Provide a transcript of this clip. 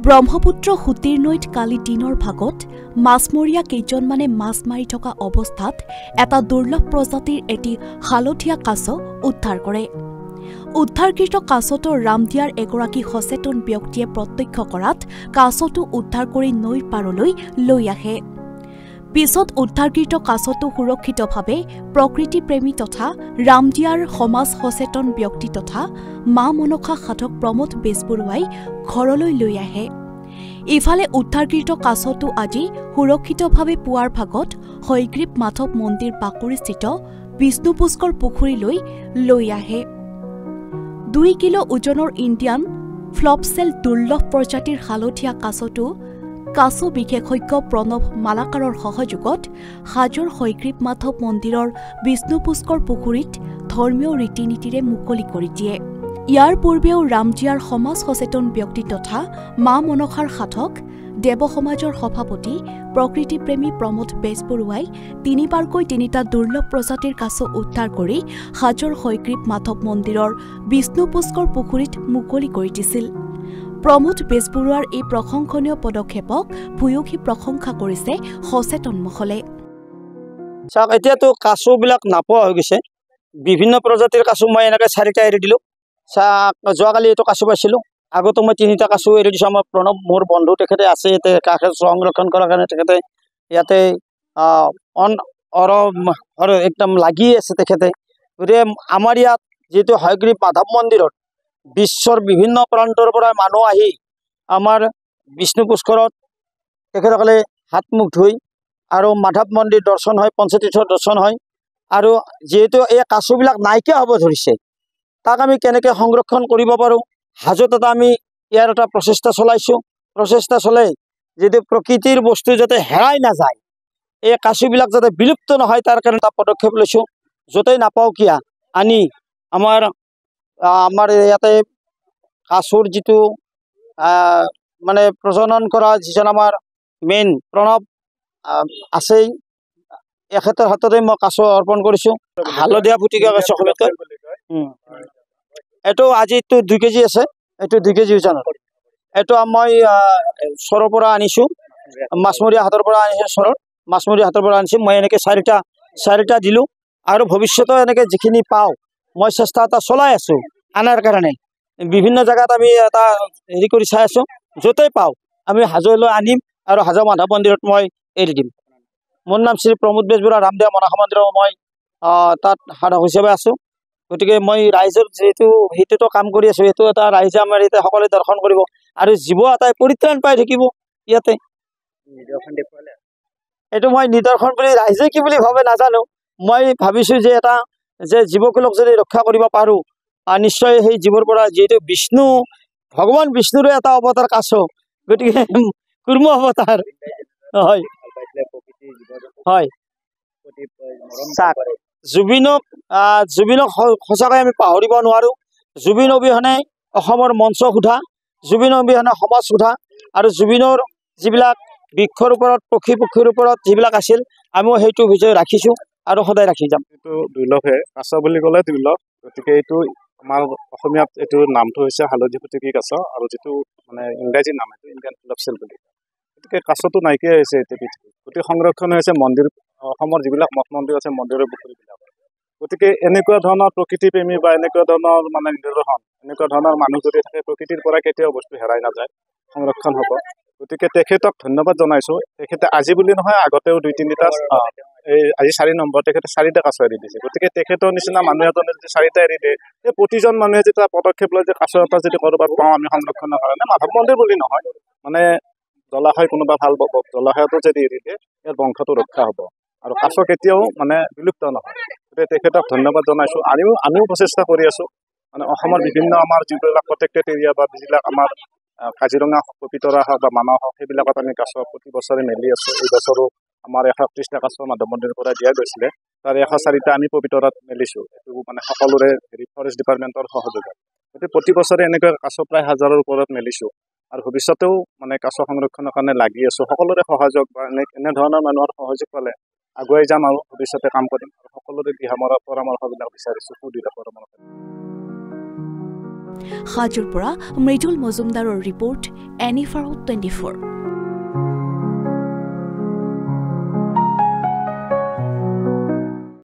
ব্ৰহ্মপুত্ৰ সুতিৰ নৈত কালি দিনৰ ভাগত মাছমৰীয়া কেইজনমানে মাছ মাৰি থকা অৱস্থাত এটা দুৰ্লভ প্ৰজাতিৰ এটি হালধীয়া কাছ উদ্ধাৰ কৰে। উদ্ধাৰকৃত কাছটো ৰামদিয়াৰ এগৰাকী সচেতন ব্যক্তিয়ে প্ৰত্যক্ষ কৰাত কাছটো উদ্ধাৰ কৰি নৈৰ পাৰলৈ লৈ আহে। পিছত উদ্ধাৰকৃত কাছটো সুৰক্ষিতভাৱে প্ৰকৃতিপ্ৰেমী তথা ৰামদিয়াৰ সমাজ সচেতন ব্যক্তি তথা মা মনসা সাধক প্ৰমোদ বেজবৰুৱাই ঘৰলৈ লৈ আহে। ইফালে উদ্ধাৰকৃত কাছটো আজি সুৰক্ষিতভাৱে পুৱাৰ ভাগত হয়গ্ৰীৱ মাধৱ মন্দিৰ বাকৰিস্থিত বিষ্ণুপুষ্কৰ পুখুৰীলৈ লৈ আহে। 2 কিলো ওজনৰ ইণ্ডিয়ান ফ্লপচেল দুৰ্লভ প্ৰজাতিৰ হালধীয়া কাছটো কাছ বিশেষজ্ঞ প্ৰণৱ মালাকাৰৰ সহযোগত হাজোৰ হয়গ্ৰীৱ মাধৱ মন্দিৰৰ বিষ্ণুপুষ্কৰ পুখুৰীত ধৰ্মীয় ৰীতি নীতিৰে মুকলি কৰি দিয়ে। ইয়াৰ পূৰ্বেও ৰামদিয়াৰ সমাজ সচেতন ব্যক্তি তথা মা মনসাৰ সাধক দেৱ সমাজৰ সভাপতি প্ৰকৃতিপ্ৰেমী প্ৰমোদ বেজবৰুৱাই 3বাৰকৈ 3টা দুৰ্লভ প্ৰজাতিৰ কাছ উদ্ধাৰ কৰি হাজোৰ হয়গ্ৰীৱ মাধৱ মন্দিৰৰ বিষ্ণুপুষ্কৰ পুখুৰীত মুকলি কৰি দিছিল। প্ৰমোদ বেজবৰুৱাৰ এই প্ৰশংসনীয় পদক্ষেপক ভূয়সী প্ৰশংসা কৰিছে সচেতন মহলে। এতিয়াতো কাছবিলাক নাপোৱা হৈ গৈছে। বিভিন্ন প্ৰজাতিৰ কাছ মই এনেকৈ 4টা এৰি দিলোঁ। যোৱাকালি এইটো কাছ পাইছিলোঁ। আগতো মই 3টা কাছ এৰি দিছোঁ। আমাৰ প্ৰণৱ মোৰ বন্ধু তেখেতে আছে ইয়াতে কাষ সংৰক্ষণ কৰাৰ কাৰণে তেখেতে ইয়াতে একদম লাগি আছে তেখেতে। গতিকে আমাৰ ইয়াত যিটো হয়গ্ৰীৱ মাধৱ মন্দিৰত বিশ্বৰ বিভিন্ন প্ৰান্তৰ পৰা মানুহ আহি আমাৰ বিষ্ণুপুষ্কৰত তেখেতসকলে হাত মুখ ধুই আৰু মাধৱ মন্দিৰ দৰ্শন হয়, পঞ্চতীৰ্থ দৰ্শন হয়। আৰু যিহেতু এই কাছবিলাক নাইকিয়া হ'ব ধৰিছে, তাক আমি কেনেকৈ সংৰক্ষণ কৰিব পাৰোঁ, হাজোত আমি ইয়াৰ এটা প্ৰচেষ্টা চলাইছোঁ। প্ৰচেষ্টা চলাই যিটো প্ৰকৃতিৰ বস্তু যাতে হেৰাই নাযায়, এই কাছবিলাক যাতে বিলুপ্ত নহয়, তাৰ কাৰণে এটা পদক্ষেপ লৈছোঁ। য'তেই নাপাওঁ কিয়া আনি আমাৰ ইয়াতে কাছৰ যিটো মানে প্ৰজনন কৰা যিজন আমাৰ মেইন প্ৰণৱ আছেই, এখেতৰ হাততে মই কাছ অৰ্পণ কৰিছোঁ। হালধীয়া ফুটিকা কাছ অসমীয়াত এইটো আজিতো 2 কেজি আছে। এইটো 2 কেজি ওজনৰ। এইটো মই চৰৰ পৰা আনিছোঁ, মাছমৰীয়া হাতৰ পৰা আনিছোঁ। চৰত মাছমৰীয়া হাতৰ পৰা আনিছোঁ। মই এনেকৈ 4টা দিলোঁ আৰু ভৱিষ্যতে এনেকৈ যিখিনি পাওঁ মই চেষ্টা এটা চলাই আছোঁ আনাৰ কাৰণে। বিভিন্ন জেগাত আমি এটা হেৰি কৰি চাই আছোঁ। য'তেই পাওঁ আমি হাজোলৈ আনিম আৰু হাজো মাধৱ মন্দিৰত মই এৰি দিম। মোৰ নাম শ্ৰী প্ৰমোদ বেজবৰুৱা, ৰামদিয়া মনসা মন্দিৰৰ মই তাত সাধক হিচাপে আছোঁ। গতিকে মই ৰাইজৰ সেইটোতো কাম কৰি আছোঁ, সেইটো এটা ৰাইজে আমাৰ ইয়াতে সকলোৱে দৰ্শন কৰিব আৰু জীৱ এটাই পৰিত্ৰাণ পাই থাকিব ইয়াতে। এইটো মই নিদৰ্শন বুলি ৰাইজে কি বুলি ভাবে নাজানো। মই ভাবিছোঁ যে জীৱকুলক যদি ৰক্ষা কৰিব পাৰোঁ, নিশ্চয় সেই জীৱৰ পৰা, যিহেতু ভগৱান বিষ্ণুৰে এটা অৱতাৰ কাছ, গতিকে কুৰ্ম অৱতাৰ হয়। হয়, জুবিনক সঁচাকৈ আমি পাহৰিব নোৱাৰোঁ। জুবিন অবিহনে অসমৰ মঞ্চ সোধা, জুবিন অবিহনে সমাজ সোধা, আৰু জুবিনৰ যিবিলাক বৃক্ষৰ ওপৰত পক্ষীৰ ওপৰত যিবিলাক আছিল, আমিও সেইটো বিজয় ৰাখিছোঁ আৰু সদায় ৰাখি যাম। এইটো দুৰ্লভে কাছ বুলি ক'লে দুৰ্লভ। গতিকে এইটো আমাৰ অসমীয়াত এইটো নামটো হৈছে হালধি ফুটুকী কাছ, আৰু যিটো মানে ইংৰাজী নাম এইটো ইণ্ডিয়ান ফ্লপচেল বুলি। গতিকে কাছটো নাইকিয়া হৈছে এতিয়া পৃথিৱীত। গতিকে সংৰক্ষণ হৈছে মন্দিৰ, অসমৰ যিবিলাক মঠ মন্দিৰ আছে মন্দিৰৰ পুখুৰীবিলাক। গতিকে এনেকুৱা ধৰণৰ প্ৰকৃতিপ্ৰেমী বা এনেকুৱা ধৰণৰ মানে নিদৰ্শন, এনেকুৱা ধৰণৰ মানুহ যদি থাকে, প্ৰকৃতিৰ পৰা কেতিয়াও বস্তু হেৰাই নাযায়, সংৰক্ষণ হ'ব। গতিকে তেখেতক ধন্যবাদ জনাইছোঁ। তেখেতে আজি বুলি নহয়, আগতেও 2-3টা, আজি 4 নম্বৰ, তেখেতে 4টা কাছ এৰি দিছে। গতিকে তেখেতৰ নিচিনা মানুহ এজনে যদি 4টা এৰি দিয়ে, এই প্ৰতিজন মানুহে যেতিয়া পদক্ষেপ লয় যে কাছ এটা যদি ক'ৰবাত পাওঁ আমি সংৰক্ষণৰ কাৰণে, মাধৱ মন্দিৰ বুলি নহয়, মানে জলাশয়, কোনোবা ভাল জলাশয়তো যদি এৰি দিয়ে, ইয়াৰ বংশটো ৰক্ষা হ'ব আৰু কাছ কেতিয়াও মানে বিলুপ্ত নহয়। গতিকে তেখেতক ধন্যবাদ জনাইছোঁ। আমিও প্ৰচেষ্টা কৰি আছোঁ। মানে অসমৰ বিভিন্ন আমাৰ যিবিলাক প্ৰটেক্টেড এৰিয়া বা যিবিলাক আমাৰ কাজিৰঙা, পবিতৰা হওক বা মানাহ হওক, সেইবিলাকত আমি কাছ প্ৰতি বছৰে মেলি আছোঁ। এই বছৰো আমাৰ 131টা কাছ মাধৱ মন্দিৰৰ পৰা দিয়া গৈছিলে। তাৰ 104টা আমি পবিতৰাত মেলিছোঁ। এইটো মানে সকলোৰে ফৰেষ্ট ডিপাৰ্টমেণ্টৰ সহযোগত। গতিকে প্ৰতি বছৰে এনেকৈ কাছ প্ৰায় 1000ৰ ওপৰত মেলিছোঁ আৰু ভৱিষ্যতেও মানে কাছ সংৰক্ষণৰ কাৰণে লাগি আছোঁ। সকলোৰে সহযোগ বা এনেধৰণৰ মানুহৰ সহযোগ পালে আগুৱাই যাম আৰু ভৱিষ্যতে কাম কৰিম। আৰু সকলোৰে দিহা পৰামৰ্শবিলাক বিচাৰিছোঁ, সুবিধা পৰামৰ্শ। হাজোৰ পৰা মৃদুল মজুমদাৰৰ ৰিপৰ্ট, এনিফাৰ 24।